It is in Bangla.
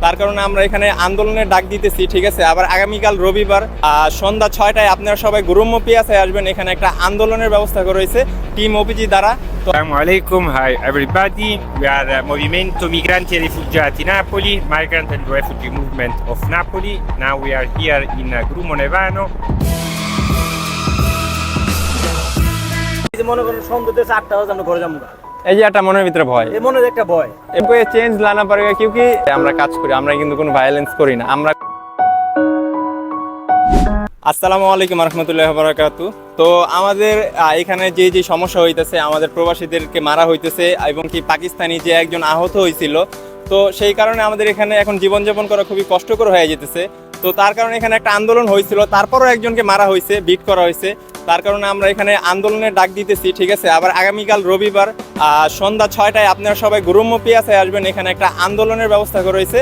তার কারণে আমরা এখানে আন্দোলনের ডাক দিতেছি, ঠিক আছে। আবার আগামীকাল রবিবার সন্ধ্যা 6টায় আপনারা সবাই গুরুম্য পিয়াসায় আসবেন। এখানে একটা আন্দোলনের ব্যবস্থা করা হয়েছে টিম ওপিজি দ্বারা। তো Assalamu alaikum, hi everybody. We are Movimento Migranti e Rifugiati Napoli, Migrant and Refugee Movement of Napoli. Now we are here in Grumo Nevano. মনে করেন সন্ধ্যা দেশে 8টা বাজে আমরা ঘরে যাবো। এই যে একটা মনের ভিতরে ভয়, এই মনে একটা ভয় এরপরে চেঞ্জ লানা পারেগা কিউকি আমরা কাজ করি, আমরা কিন্তু কোনো ভায়োলেন্স করি না। আমরা আসসালামু আলাইকুম রহমতুল্লাহ বারাকাতু। তো আমাদের এখানে যে যে সমস্যা হইতেছে, আমাদের প্রবাসীদেরকে মারা হইতেছে এবং কি পাকিস্তানি যে একজন আহত হয়েছিল, তো সেই কারণে আমাদের এখানে এখন জীবনযাপন করা খুবই কষ্টকর হয়ে যেতেছে। তো তার কারণে এখানে একটা আন্দোলন হয়েছিল, তারপরও একজনকে মারা হয়েছে, বিট করা হয়েছে। তার কারণে আমরা এখানে আন্দোলনের ডাক দিতেছি, ঠিক আছে। আবার আগামীকাল রবিবার সন্ধ্যা 6টায় আপনারা সবাই গুরুম্য পিয়াসায় আসবেন। এখানে একটা আন্দোলনের ব্যবস্থা করা হয়েছে।